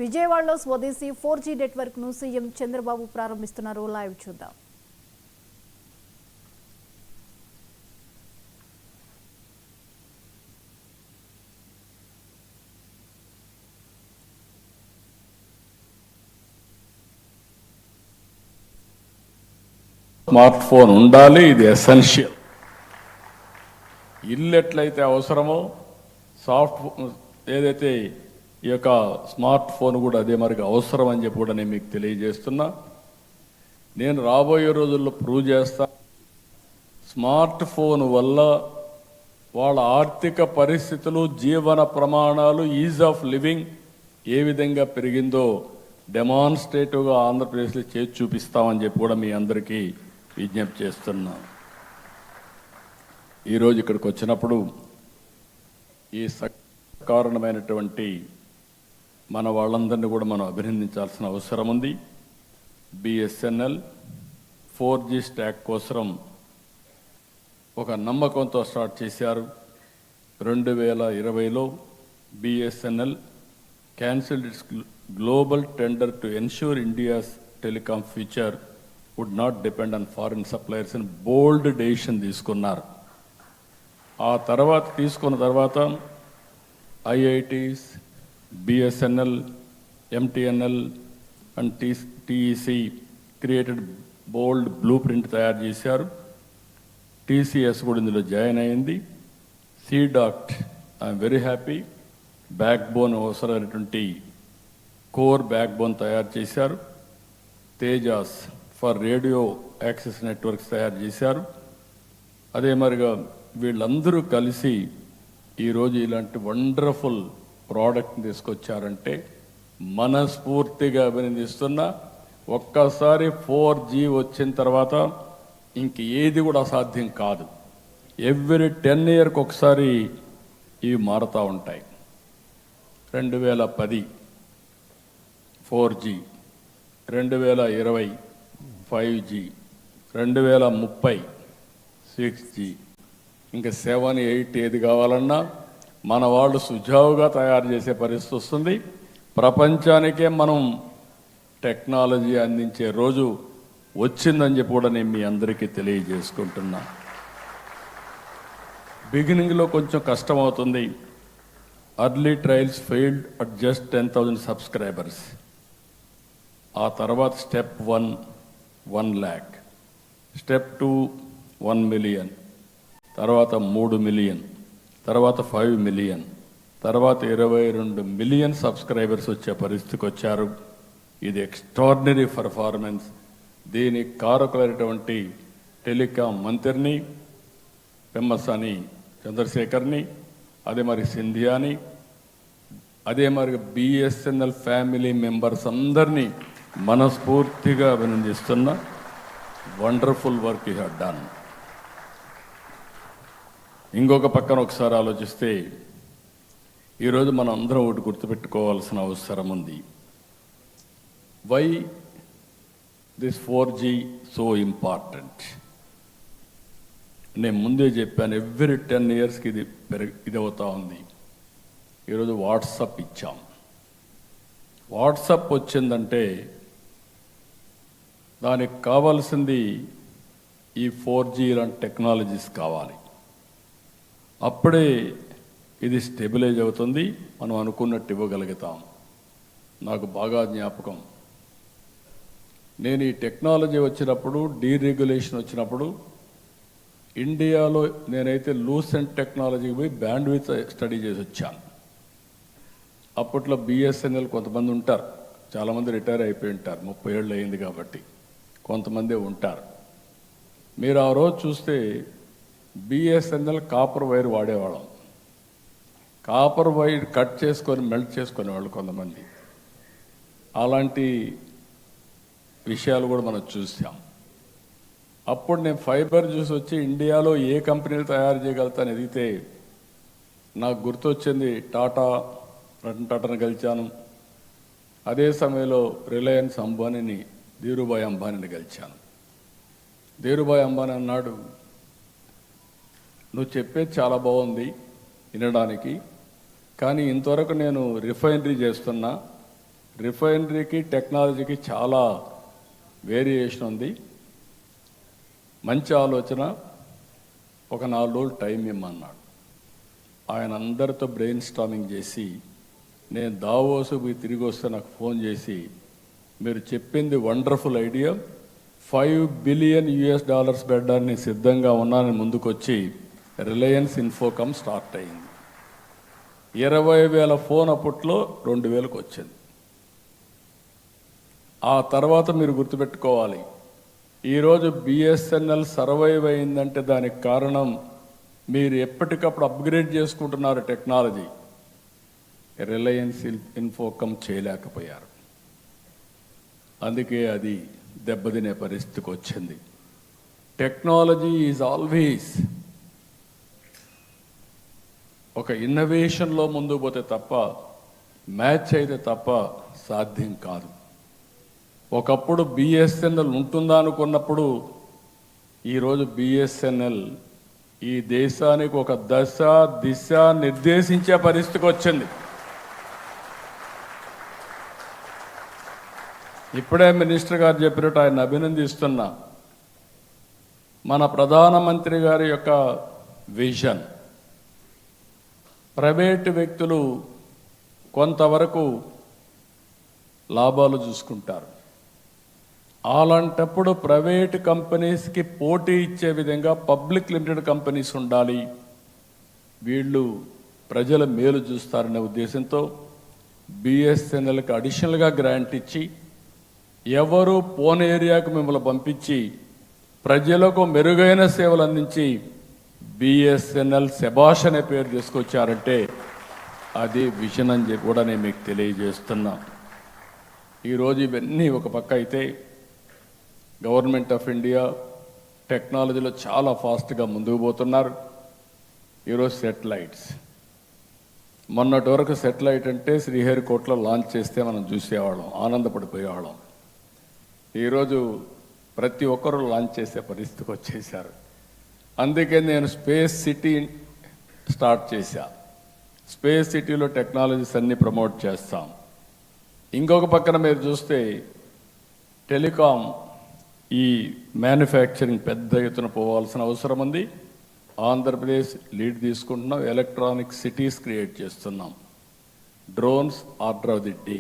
విజయవాడలో స్వదేశీ 4G network ను సీఎం చంద్రబాబు ప్రారంభిస్తున్నారు. లైవ్ చూద్దాం. స్మార్ట్ ఫోన్ ఉండాలి, ఇది ఎసెన్షియల్. ఇల్లు ఎట్లయితే అవసరమో సాఫ్ట్ ఏదైతే ఈ యొక్క స్మార్ట్ ఫోన్ కూడా అదే మరికి అవసరం అని చెప్పి కూడా నేను మీకు తెలియజేస్తున్నా. నేను రాబోయే రోజుల్లో ప్రూవ్ చేస్తా. స్మార్ట్ ఫోన్ వల్ల వాళ్ళ ఆర్థిక పరిస్థితులు, జీవన ప్రమాణాలు, ఈజ్ ఆఫ్ లివింగ్ ఏ విధంగా పెరిగిందో డెమాన్స్ట్రేటివ్గా ఆంధ్రప్రదేశ్లో చేసి చూపిస్తామని చెప్పి కూడా మీ అందరికీ విజ్ఞప్తి చేస్తున్నాను. ఈరోజు ఇక్కడికి వచ్చినప్పుడు ఈ కారణమైనటువంటి మన వాళ్ళందరినీ కూడా మనం అభినందించాల్సిన అవసరం ఉంది. బిఎస్ఎన్ఎల్ 4G స్టాక్ కోసం ఒక నమ్మకంతో స్టార్ట్ చేశారు. 2020లో BSNL cancelled its global tender to ensure India's telecom future would not depend on foreign suppliers అని బోల్డ్ డెసిషన్ తీసుకున్నారు. ఆ తర్వాత తీసుకున్న తర్వాత IITs, BSNL, MTNL and TEC created bold blueprint తయారు చేశారు. టీసీఎస్ కూడా ఇందులో జాయిన్ అయింది. CDOT I'm very happy. Backbone అవసరమైనటువంటి కోర్ బ్యాక్ బోన్ తయారు చేశారు. Tejas for radio access networks తయారు చేశారు. అదే మరిగా వీళ్ళందరూ కలిసి ఈరోజు ఇలాంటి వండర్ఫుల్ ప్రోడక్ట్ని తీసుకొచ్చారంటే మనస్ఫూర్తిగా అభినందిస్తున్నా. ఒక్కసారి 4G వచ్చిన తర్వాత ఇంక ఏది కూడా అసాధ్యం కాదు. ఎవ్రీ 10 years ఒకసారి ఇవి మారుతూ ఉంటాయి. 2010 4G, 2020 5G, 2030 6G, ఇంకా 7, 8 ఏది కావాలన్నా మన వాళ్ళు సుజావుగా తయారు చేసే పరిస్థితి వస్తుంది. ప్రపంచానికే మనం టెక్నాలజీ అందించే రోజు వచ్చిందని చెప్పి కూడా నేను మీ అందరికీ తెలియజేసుకుంటున్నా. బిగినింగ్లో కొంచెం కష్టం అవుతుంది. Early trials failed at just 10,000 subscribers. ఆ తర్వాత స్టెప్ 1 1 lakh, స్టెప్ 2 1 million, తర్వాత 3 million, తర్వాత 5 million, తర్వాత 22 million సబ్స్క్రైబర్స్ వచ్చే పరిస్థితికి వచ్చారు. ఇది ఎక్స్ట్రాడినరీ పర్ఫార్మెన్స్. దీనికి కారకులైనటువంటి టెలికాం మంత్రిని పెమ్మసాని చంద్రశేఖర్ని, అదే మరి సింధియాని, అదే మరి బిఎస్ఎన్ఎల్ ఫ్యామిలీ మెంబర్స్ అందరినీ మనస్ఫూర్తిగా అభినందిస్తున్నా. Wonderful work you have done. ఇంకొక పక్కన ఒకసారి ఆలోచిస్తే ఈరోజు మనం అందరం ఒకటి గుర్తుపెట్టుకోవాల్సిన అవసరం ఉంది. Why this 4G so important? నేను ముందే చెప్పాను, ఎవ్రీ 10 yearsకి ఇది అవుతా ఉంది. ఈరోజు వాట్సాప్ ఇచ్చాం. వాట్సాప్ వచ్చిందంటే దానికి కావాల్సింది ఈ 4G లాంటి టెక్నాలజీస్ కావాలి. అప్పుడే ఇది స్టెబిలైజ్ అవుతుంది, మనం అనుకున్నట్టు ఇవ్వగలుగుతాం. నాకు బాగా జ్ఞాపకం, నేను ఈ టెక్నాలజీ వచ్చినప్పుడు, డీరెగ్యులేషన్ వచ్చినప్పుడు ఇండియాలో నేనైతే లూసెంట్ టెక్నాలజీకి పోయి బ్యాండ్ విత్ స్టడీ చేసి వచ్చాను. అప్పట్లో బిఎస్ఎన్ఎల్ కొంతమంది ఉంటారు, చాలామంది రిటైర్ అయిపోయి ఉంటారు, 30 ఏళ్ళు అయింది కాబట్టి కొంతమంది ఉంటారు. మీరు ఆ రోజు చూస్తే బిఎస్ఎన్ఎల్ కాపర్ వైర్ వాడేవాళ్ళం. కాపర్ వైర్ కట్ చేసుకొని మెల్ట్ చేసుకునేవాళ్ళు కొంతమంది. అలాంటి విషయాలు కూడా మనం చూసాం. అప్పుడు నేను ఫైబర్ చూసి వచ్చి ఇండియాలో ఏ కంపెనీలు తయారు చేయగలుగుతాను ఎదిగితే నాకు గుర్తొచ్చింది రతన్ టాటాను గెలిచాను. అదే సమయంలో రిలయన్స్ అంబానీని, ధీరుభాయ్ అంబానీని గెలిచాను. ధీరుభాయ్ అంబానీ అన్నాడు, నువ్వు చెప్పేది చాలా బాగుంది వినడానికి, కానీ ఇంతవరకు నేను రిఫైనరీ చేస్తున్నా, రిఫైనరీకి టెక్నాలజీకి చాలా వేరియేషన్ ఉంది. మంచి ఆలోచన. ఒక 4 రోజులు టైం ఇమ్మన్నాడు. ఆయన అందరితో బ్రెయిన్ స్టార్మింగ్ చేసి, నేను దావోసుకు తిరిగి వస్తే నాకు ఫోన్ చేసి, మీరు చెప్పింది వండర్ఫుల్ ఐడియా, $5 బిలియన్ పెట్టడానికి సిద్ధంగా ఉన్నానని ముందుకొచ్చి రిలయన్స్ ఇన్ఫోకామ్ స్టార్ట్ అయింది. 20,000 ఫోన్ అప్పట్లో 2,000కు వచ్చింది. ఆ తర్వాత మీరు గుర్తుపెట్టుకోవాలి, ఈరోజు బిఎస్ఎన్ఎల్ సర్వైవ్ అయిందంటే దానికి కారణం మీరు ఎప్పటికప్పుడు అప్గ్రేడ్ చేసుకుంటున్నారు టెక్నాలజీ. రిలయన్స్ ఇన్ఫోకామ్ చేయలేకపోయారు. అందుకే అది దెబ్బతినే పరిస్థితికి వచ్చింది. టెక్నాలజీ ఈజ్ ఆల్వేస్ ఒక ఇన్నోవేషన్లో ముందుకు పోతే తప్ప, మ్యాచ్ అయితే తప్ప సాధ్యం కాదు. ఒకప్పుడు బిఎస్ఎన్ఎల్ ఉంటుందా అనుకున్నప్పుడు ఈరోజు బిఎస్ఎన్ఎల్ ఈ దేశానికి ఒక దశ దిశ నిర్దేశించే పరిస్థితికి వచ్చింది. ఇప్పుడే మినిస్టర్ గారు చెప్పినట్టు ఆయన అభినందిస్తున్నా. మన ప్రధానమంత్రి గారి యొక్క విజన్, ప్రైవేటు వ్యక్తులు కొంతవరకు లాభాలు చూసుకుంటారు. అలాంటప్పుడు ప్రైవేటు కంపెనీస్కి పోటీ ఇచ్చే విధంగా పబ్లిక్ లిమిటెడ్ కంపెనీస్ ఉండాలి. వీళ్ళు ప్రజల మేలు చూస్తారనే ఉద్దేశంతో బిఎస్ఎన్ఎల్కి అడిషనల్గా గ్రాంట్ ఇచ్చి, ఎవరు పోన్ ఏరియాకు మిమ్మల్ని పంపించి ప్రజలకు మెరుగైన సేవలు అందించి బిఎస్ఎన్ఎల్ శభాష్ అనే పేరు తీసుకొచ్చారంటే అది విజన్ అని చెప్పి కూడా నేను మీకు తెలియజేస్తున్నా. ఈరోజు ఇవన్నీ ఒక పక్క అయితే, గవర్నమెంట్ ఆఫ్ ఇండియా టెక్నాలజీలో చాలా ఫాస్ట్గా ముందుకు పోతున్నారు. ఈరోజు సెటిలైట్స్, మొన్నటి వరకు సెటిలైట్ అంటే శ్రీహరికోటలో లాంచ్ చేస్తే మనం చూసేవాళ్ళం, ఆనందపడిపోయేవాళ్ళం. ఈరోజు ప్రతి ఒక్కరూ లాంచ్ చేసే పరిస్థితికి వచ్చేసారు. అందుకే నేను స్పేస్ సిటీ స్టార్ట్ చేశా. స్పేస్ సిటీలో టెక్నాలజీస్ అన్ని ప్రమోట్ చేస్తాం. ఇంకొక పక్కన మీరు చూస్తే టెలికాం, ఈ మ్యానుఫ్యాక్చరింగ్ పెద్ద ఎత్తున పోవాల్సిన అవసరం ఉంది. ఆంధ్రప్రదేశ్ లీడ్ తీసుకుంటున్నాం. ఎలక్ట్రానిక్ సిటీస్ క్రియేట్ చేస్తున్నాం. Drones order of the day.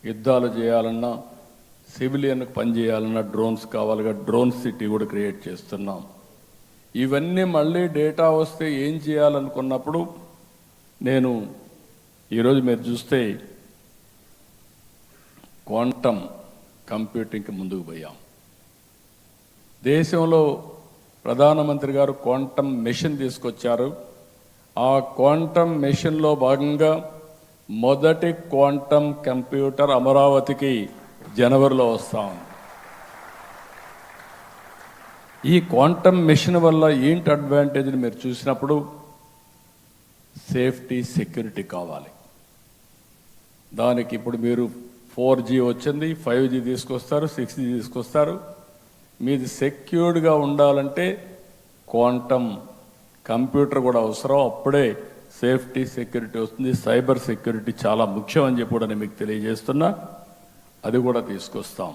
యుద్ధాలు చేయాలన్నా, సివిలియన్కి పనిచేయాలన్నా డ్రోన్స్ కావాలిగా, డ్రోన్ సిటీ కూడా క్రియేట్ చేస్తున్నాం. ఇవన్నీ మళ్ళీ డేటా వస్తే ఏం చేయాలనుకున్నప్పుడు నేను ఈరోజు మీరు చూస్తే క్వాంటమ్ కంప్యూటింగ్కి ముందుకు పోయాం. దేశంలో ప్రధానమంత్రి గారు క్వాంటమ్ మెషిన్ తీసుకొచ్చారు. ఆ క్వాంటమ్ మెషిన్లో భాగంగా మొదటి క్వాంటమ్ కంప్యూటర్ అమరావతికి జనవరిలో వస్తాం. ఈ క్వాంటమ్ మెషిన్ వల్ల ఏంటి అడ్వాంటేజ్ని మీరు చూసినప్పుడు, సేఫ్టీ సెక్యూరిటీ కావాలి. దానికి ఇప్పుడు మీరు 4G వచ్చింది, 5G తీసుకొస్తారు, 6G తీసుకొస్తారు. మీది సెక్యూర్డ్గా ఉండాలంటే క్వాంటమ్ కంప్యూటర్ కూడా అవసరం. అప్పుడే సేఫ్టీ సెక్యూరిటీ వస్తుంది. సైబర్ సెక్యూరిటీ చాలా ముఖ్యం అని చెప్పి కూడా నేను మీకు తెలియజేస్తున్నా. అది కూడా తీసుకొస్తాం.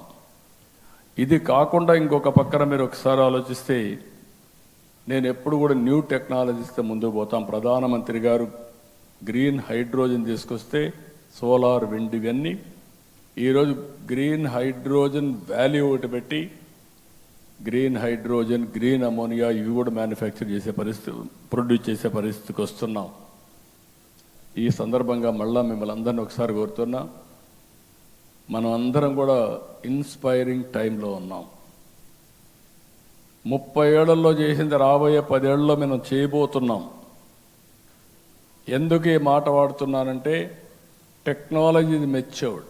ఇది కాకుండా ఇంకొక పక్కన మీరు ఒకసారి ఆలోచిస్తే, నేను ఎప్పుడు కూడా న్యూ టెక్నాలజీస్తో ముందుకు పోతాం. ప్రధానమంత్రి గారు గ్రీన్ హైడ్రోజన్ తీసుకొస్తే, సోలార్, విండ్, ఇవన్నీ ఈరోజు గ్రీన్ హైడ్రోజన్ వాల్యూ ఒకటి పెట్టి గ్రీన్ హైడ్రోజన్, గ్రీన్ అమోనియా ఇవి కూడా మ్యానుఫ్యాక్చర్ చేసే పరిస్థితి, ప్రొడ్యూస్ చేసే పరిస్థితికి వస్తున్నాం. ఈ సందర్భంగా మళ్ళా మిమ్మల్ని అందరినీ ఒకసారి కోరుతున్నా, మనం అందరం కూడా ఇన్స్పైరింగ్ టైంలో ఉన్నాం. 30 ఏళ్లలో చేసింది రాబోయే 10 ఏళ్లలో మనం చేయబోతున్నాం. ఎందుకు ఈ మాట వాడుతున్నానంటే, technology is matured,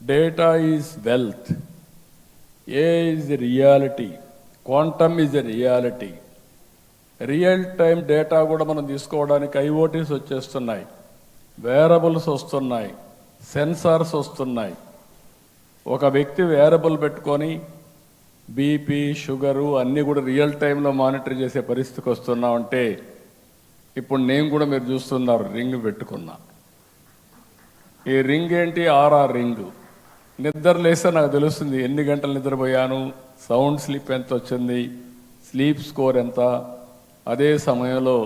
data is wealth, AI is reality, quantum is a reality. Real time data కూడా మనం తీసుకోవడానికి IoTs వచ్చేస్తున్నాయి, వేరబుల్స్ వస్తున్నాయి, సెన్సార్స్ వస్తున్నాయి. ఒక వ్యక్తి వేరబుల్ పెట్టుకొని బీపీ, షుగరు అన్నీ కూడా రియల్ టైంలో మానిటర్ చేసే పరిస్థితికి వస్తున్నామంటే, ఇప్పుడు నేను కూడా మీరు చూస్తున్నారు రింగ్ పెట్టుకున్నా. ఈ రింగ్ ఏంటి? RR ring. నిద్ర లేస్తే నాకు తెలుస్తుంది ఎన్ని గంటలు నిద్రపోయాను, సౌండ్ స్లీప్ ఎంత వచ్చింది, స్లీప్ స్కోర్ ఎంత, అదే సమయంలో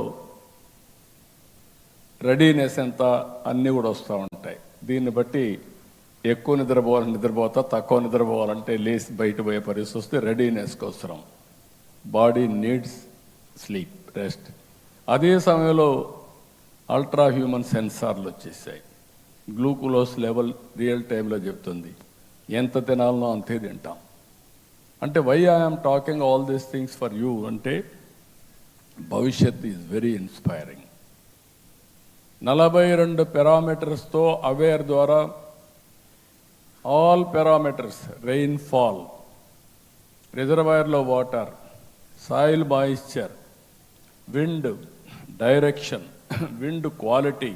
రెడీనెస్ ఎంత, అన్నీ కూడా వస్తూ ఉంటాయి. దీన్ని బట్టి ఎక్కువ నిద్రపోవాలని నిద్రపోతా, తక్కువ నిద్రపోవాలంటే లేచి బయట పోయే పరిస్థితి వస్తే రెడీనెస్కి అవసరం. Body needs sleep, rest. అదే సమయంలో అల్ట్రా హ్యూమన్ సెన్సార్లు వచ్చేసాయి. గ్లూకోజ్ లెవెల్ రియల్ టైంలో చెప్తుంది, ఎంత తినాలనో అంతే తింటాం. అంటే why I'm talking all these things for you అంటే భవిష్యత్ ఈజ్ వెరీ ఇన్స్పైరింగ్. 42 పారామీటర్స్తో అవేర్ ద్వారా ఆల్ పారామీటర్స్, రెయిన్ఫాల్, రిజర్వాయర్లో water, soil moisture, wind direction, wind quality,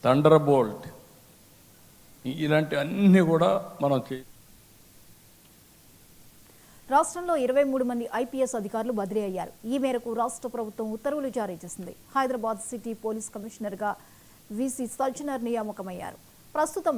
thunderbolt, ఇలాంటి అన్నీ కూడా మనం రాష్ట్రంలో 23 మంది ఐపీఎస్ అధికారులు బదిలీ అయ్యారు. ఈ మేరకు రాష్ట్ర ప్రభుత్వం ఉత్తర్వులు జారీ చేసింది. హైదరాబాద్ సిటీ పోలీస్ కమిషనర్గా వీసీ సజ్జనర్ నియామకమయ్యారు. ప్రస్తుతం